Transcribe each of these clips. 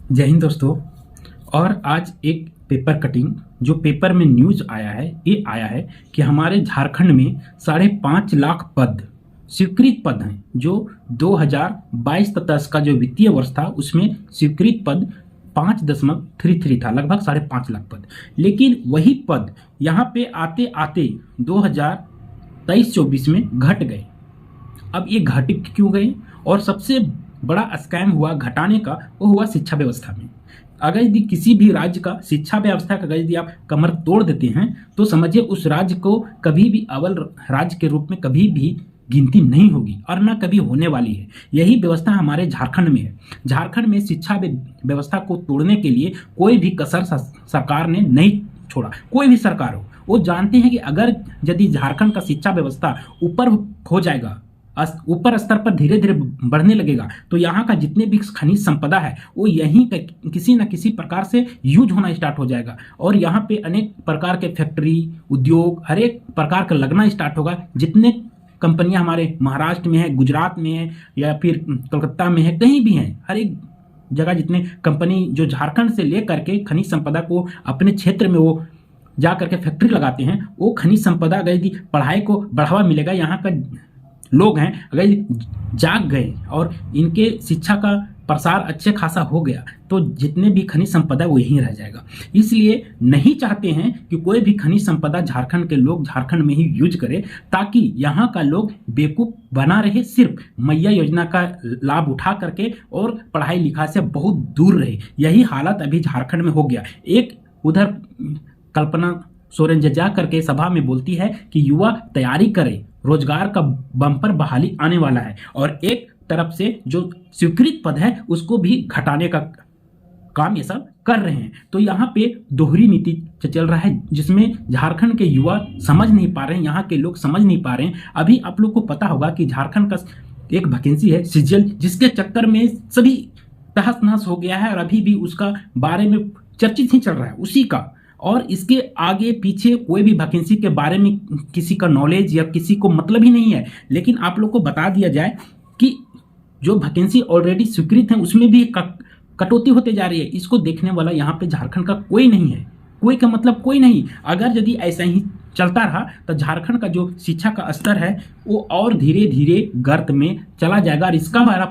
जय हिंद दोस्तों। और आज एक पेपर कटिंग जो पेपर में न्यूज आया है, ये आया है कि हमारे झारखंड में 5.5 लाख पद स्वीकृत पद हैं। जो 2022-23 का जो वित्तीय वर्ष था उसमें स्वीकृत पद 5.33 था, लगभग 5.5 लाख पद। लेकिन वही पद यहाँ पे आते आते 2023-24 में घट गए। अब ये घट क्यों गए? और सबसे बड़ा स्कैम हुआ घटाने का, वो हुआ शिक्षा व्यवस्था में। अगर यदि किसी भी राज्य का शिक्षा व्यवस्था का अगर यदि आप कमर तोड़ देते हैं तो समझिए उस राज्य को कभी भी अव्वल राज्य के रूप में कभी भी गिनती नहीं होगी और ना कभी होने वाली है। यही व्यवस्था हमारे झारखंड में है। झारखंड में शिक्षा व्यवस्था को तोड़ने के लिए कोई भी कसर सरकार ने नहीं छोड़ा। कोई भी सरकार हो, वो जानते हैं कि अगर यदि झारखंड का शिक्षा व्यवस्था ऊपर हो जाएगा, ऊपर स्तर पर धीरे धीरे बढ़ने लगेगा, तो यहाँ का जितने भी खनिज संपदा है वो यहीं किसी न किसी प्रकार से यूज होना स्टार्ट हो जाएगा। और यहाँ पे अनेक प्रकार के फैक्ट्री, उद्योग, हर एक प्रकार का लगना स्टार्ट होगा। जितने कंपनियां हमारे महाराष्ट्र में है, गुजरात में है, या फिर कोलकाता में है, कहीं भी हैं, हर एक जगह जितने कंपनी जो झारखंड से लेकर के खनिज संपदा को अपने क्षेत्र में वो जा करके फैक्ट्री लगाते हैं, वो खनिज संपदा अगर यदि पढ़ाई को बढ़ावा मिलेगा, यहाँ का लोग हैं अगर जाग गए और इनके शिक्षा का प्रसार अच्छे खासा हो गया तो जितने भी खनिज संपदा वो यहीं रह जाएगा। इसलिए नहीं चाहते हैं कि कोई भी खनिज संपदा झारखंड के लोग झारखंड में ही यूज करें, ताकि यहाँ का लोग बेवकूफ बना रहे, सिर्फ मैया योजना का लाभ उठा करके और पढ़ाई लिखाई से बहुत दूर रहे। यही हालत अभी झारखंड में हो गया। एक उधर कल्पना सोरेन जा करके सभा में बोलती है कि युवा तैयारी करें, रोजगार का बम्पर बहाली आने वाला है, और एक तरफ से जो स्वीकृत पद है उसको भी घटाने का काम ये सब कर रहे हैं। तो यहाँ पे दोहरी नीति चल रहा है, जिसमें झारखंड के युवा समझ नहीं पा रहे हैं, यहाँ के लोग समझ नहीं पा रहे हैं। अभी आप लोग को पता होगा कि झारखंड का एक वैकेंसी है सीजीएल, जिसके चक्कर में सभी तहस नहस हो गया है और अभी भी उसका बारे में चर्चित ही चल रहा है उसी का। और इसके आगे पीछे कोई भी वैकेंसी के बारे में किसी का नॉलेज या किसी को मतलब ही नहीं है। लेकिन आप लोग को बता दिया जाए कि जो वैकेंसी ऑलरेडी स्वीकृत है उसमें भी कटौती होते जा रही है। इसको देखने वाला यहाँ पे झारखंड का कोई नहीं है, कोई का मतलब कोई नहीं। अगर यदि ऐसा ही चलता रहा तो झारखंड का जो शिक्षा का स्तर है वो और धीरे धीरे गर्त में चला जाएगा, और इसका हमारा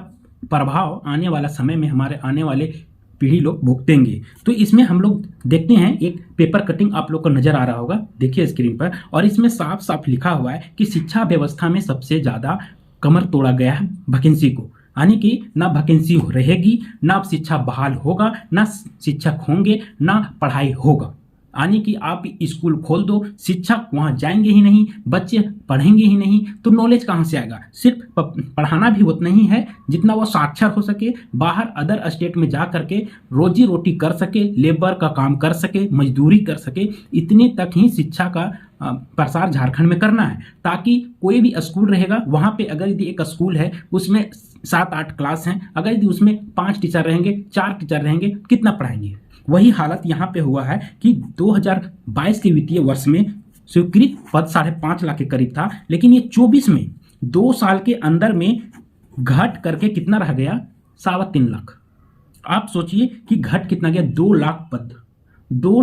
प्रभाव आने वाला समय में हमारे आने वाले पीढ़ी लोग भुगतेंगे। तो इसमें हम लोग देखते हैं, एक पेपर कटिंग आप लोग को नजर आ रहा होगा, देखिए स्क्रीन पर, और इसमें साफ साफ लिखा हुआ है कि शिक्षा व्यवस्था में सबसे ज्यादा कमर तोड़ा गया है वैकेंसी को। यानी कि ना वैकेंसी रहेगी, ना शिक्षा बहाल होगा, ना शिक्षक होंगे, ना पढ़ाई होगा। यानी कि आप स्कूल खोल दो, शिक्षक वहाँ जाएंगे ही नहीं, बच्चे पढ़ेंगे ही नहीं, तो नॉलेज कहाँ से आएगा? सिर्फ पढ़ाना भी उतना ही है जितना वो साक्षर हो सके, बाहर अदर स्टेट में जा करके रोजी रोटी कर सके, लेबर का काम कर सके, मजदूरी कर सके, इतने तक ही शिक्षा का प्रसार झारखंड में करना है। ताकि कोई भी स्कूल रहेगा, वहाँ पे अगर यदि एक स्कूल है उसमें 7-8 क्लास हैं, अगर यदि उसमें 5 टीचर रहेंगे, 4 टीचर रहेंगे, कितना पढ़ाएंगे? वही हालत यहाँ पे हुआ है कि 2022 के वित्तीय वर्ष में स्वीकृत पद 5.5 लाख के करीब था, लेकिन ये 24 में 2 साल के अंदर में घट करके कितना रह गया? 3.25 लाख। आप सोचिए कि घट कितना गया? 2 लाख पद, 2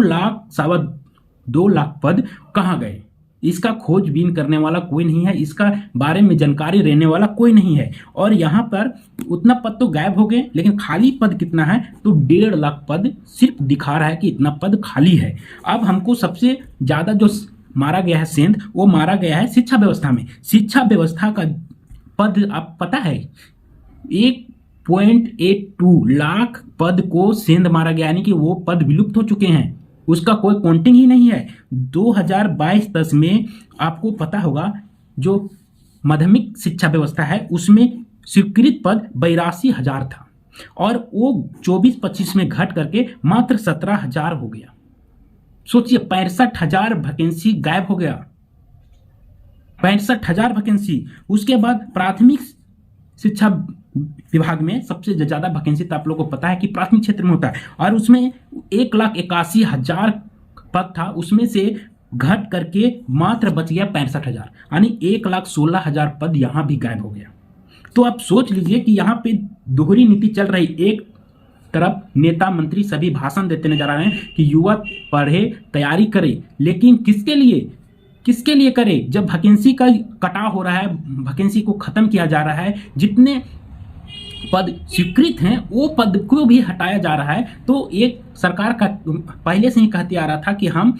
लाख पद कहाँ गए? इसका खोजबीन करने वाला कोई नहीं है, इसका बारे में जानकारी रहने वाला कोई नहीं है। और यहाँ पर उतना पद तो गायब हो गए, लेकिन खाली पद कितना है? तो 1.5 लाख पद सिर्फ दिखा रहा है कि इतना पद खाली है। अब हमको सबसे ज्यादा जो मारा गया है सेंध, वो मारा गया है शिक्षा व्यवस्था में। शिक्षा व्यवस्था का पद आप पता है 1.82 लाख पद को सेंध मारा गया, यानी कि वो पद विलुप्त हो चुके हैं, उसका कोई काउंटिंग ही नहीं है। 2022-23 में आपको पता होगा जो माध्यमिक शिक्षा व्यवस्था है उसमें स्वीकृत पद 82,000 था, और वो 24-25 में घट करके मात्र 17,000 हो गया। सोचिए 65,000 वैकेंसी गायब हो गया, 65,000 वैकेंसी। उसके बाद प्राथमिक शिक्षा विभाग में सबसे ज्यादा वैकेंसी तो आप लोगों को पता है कि प्राथमिक क्षेत्र में होता है, और उसमें 1,81,000 पद था, उसमें से घट करके मात्र बच गया 65,000, यानी 1,16,000 पद यहां भी गायब हो गया। तो आप सोच लीजिए कि यहाँ पे दोहरी नीति चल रही। एक तरफ नेता मंत्री सभी भाषण देते नजर आ रहे हैं कि युवा पढ़े, तैयारी करे, लेकिन किसके लिए करे जब वैकेंसी का कटाव हो रहा है, वैकेंसी को खत्म किया जा रहा है, जितने पद स्वीकृत हैं वो पद को भी हटाया जा रहा है। तो एक सरकार का पहले से ही कहते आ रहा था कि हम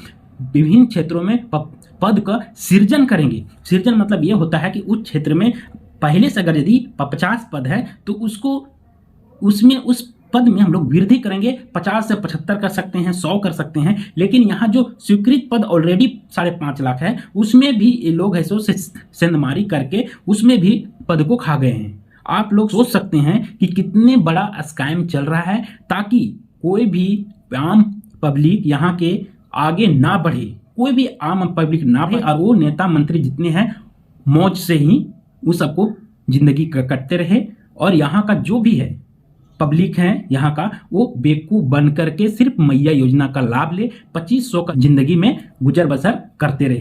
विभिन्न क्षेत्रों में पद का सृजन करेंगे। सृजन मतलब ये होता है कि उस क्षेत्र में पहले से अगर यदि 50 पद है तो उस पद में हम लोग वृद्धि करेंगे, 50 से 75 कर सकते हैं, 100 कर सकते हैं। लेकिन यहाँ जो स्वीकृत पद ऑलरेडी 5.5 लाख है उसमें भी ये लोग ऐसो सेंधमारी करके उसमें भी पद को खा गए हैं। आप लोग सोच सकते हैं कि कितने बड़ा स्कैम चल रहा है, ताकि कोई भी आम पब्लिक यहाँ के आगे ना बढ़े, कोई भी आम पब्लिक ना बढ़े, और वो नेता मंत्री जितने हैं मौज से ही वो सबको जिंदगी कटते रहे, और यहाँ का जो भी है पब्लिक है यहाँ का वो बेवकूफ बन करके सिर्फ मैया योजना का लाभ ले, 2500 का जिंदगी में गुजर बसर करते रहे।